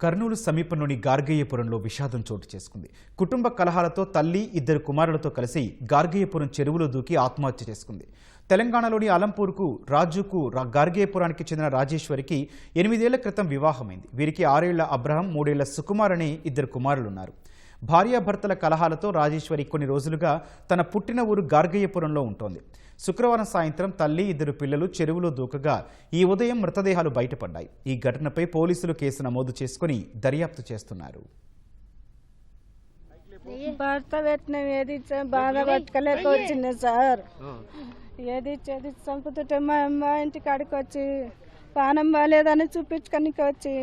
కర్నూలు సమీపంలోని గార్గయ్యపురంలో విషాదం చోటు చేసుకుంది. కుటుంబ కలహాలతో తల్లి, ఇద్దరు కుమారులతో కలిసి గార్గయ్యపురం చెరువులో దూకి ఆత్మహత్య చేసుకుంది. తెలంగాణలోని అలంపూర్కు రాజుకు గార్గయ్యపురానికి చెందిన రాజేశ్వరికి 8 ఏళ్ల క్రితం వివాహమైంది. వీరికి 6 ఏళ్ల అబ్రహం, 3 ఏళ్ల సుకుమార్ అనే ఇద్దరు కుమారులున్నారు. భార్యాభర్తల కలహాలతో రాజేశ్వరి కొన్ని రోజులుగా తన పుట్టిన ఊరు గార్గయ్యపురంలో ఉంటోంది. శుక్రవారం సాయంత్రం తల్లి, ఇద్దరు పిల్లలు చెరువులో దూకగా ఈ ఉదయం మృతదేహాలు బయటపడ్డాయి. ఈ ఘటనపై పోలీసులు కేసు నమోదు చేసుకుని దర్యాప్తు చేస్తున్నారు. భర్త పెట్టినాం ఏది బాగా పట్టుకోలేక వచ్చింది సార్. ఏది చంపుతుంటే మా అమ్మ ఇంటి కాడికి వచ్చి పానం బాగాలేదని చూపించుకోనికి వచ్చి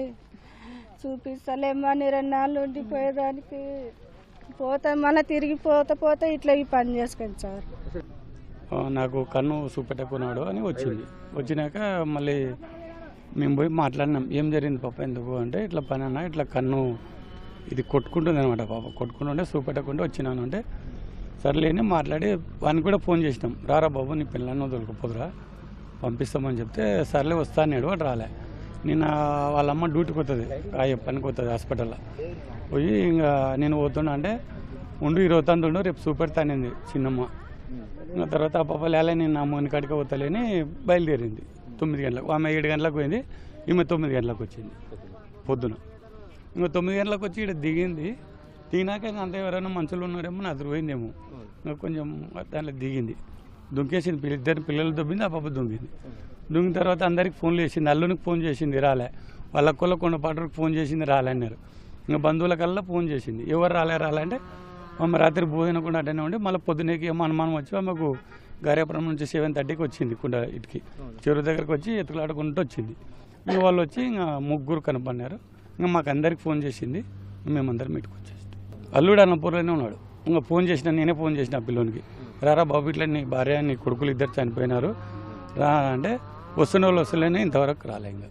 చూపిస్తలేమ్మా 2 నాళ్ళు ఉండిపోయేదానికి పోతే మళ్ళీ తిరిగి పోతే ఇట్లా ఈ పని చేసుకొని సార్. నాకు కన్ను చూపెట్టుకున్నాడు అని వచ్చింది. వచ్చినాక మళ్ళీ మేము పోయి మాట్లాడినాం, ఏం జరిగింది పాప ఎందుకు అంటే ఇట్లా పని అన్నా ఇట్లా కన్ను ఇది కొట్టుకుంటుంది అనమాట. పాప కొట్టుకుంటుంటే చూపెట్టకుండా వచ్చినాను అంటే సర్లేని మాట్లాడి వానికి కూడా ఫోన్ చేసినాం, రారా బాబు నీ పిల్లలను దొరకపోదురా పంపిస్తామని చెప్తే సర్లే వస్తా అన్నాడు. వాడు రాలే. నిన్న వాళ్ళమ్మ డ్యూటీకి వస్తుంది, పనికి వస్తుంది హాస్పిటల్లో. పోయి ఇంకా నేను పోతున్నా అంటే ఉండు ఈరోజు తంతుండు రేపు చూపెడతానింది చిన్నమ్మ. ఇంకా తర్వాత ఆ పాప లేలే నేను నా మోని కాడికి పోతలేని బయలుదేరింది 9 గంటలకు. ఆమె 7 గంటలకు పోయింది, ఈమె 9 గంటలకు వచ్చింది పొద్దున. ఇంకా 9 గంటలకు వచ్చి ఇక్కడ దిగింది. దిగినాక అంత ఎవరైనా మనుషులు ఉన్నారేమో నా అదురు పోయిందేమో. ఇంకా కొంచెం దాంట్లో దిగింది, దుంకేసింది. 2 పిల్లలు దొబ్బింది, ఆ పాప దుంగింది. దుంగిన తర్వాత అందరికి ఫోన్లు చేసింది. అల్లునికి ఫోన్ చేసింది, రాలే. వాళ్ళ కొండపాటకి ఫోన్ చేసింది, రాలే అన్నారు. ఇంకా బంధువులకల్లా ఫోన్ చేసింది, ఎవరు రాలే అంటే ఆమె రాత్రి భోజనం కూడా అటెండ్ ఉండి మళ్ళీ పొద్దునేకి ఏమో అనుమానం వచ్చి ఆమెకు గార్గయ్యపురం నుంచి 7:30కి వచ్చింది. ఇటుకి చెరువు దగ్గరకు వచ్చి ఎత్తులాడుకుంటూ వచ్చింది. ఇంకా వాళ్ళు వచ్చి ఇంకా 3 కనపడినారు. ఇంకా మాకు అందరికి ఫోన్ చేసింది, మేమందరం ఇంటికి వచ్చేస్తాం. అల్లుడు అన్నపూర్లోనే ఉన్నాడు. ఇంకా ఫోన్ చేసిన, నేనే ఫోన్ చేసిన ఆ పిల్లోనికి, రారా బాబు ఇట్లా నీ భార్య నీ కొడుకులు 2 చనిపోయినారు రా అంటే వస్తున్న వాళ్ళు వస్తలేనే ఇంతవరకు రాలే. ఇంకా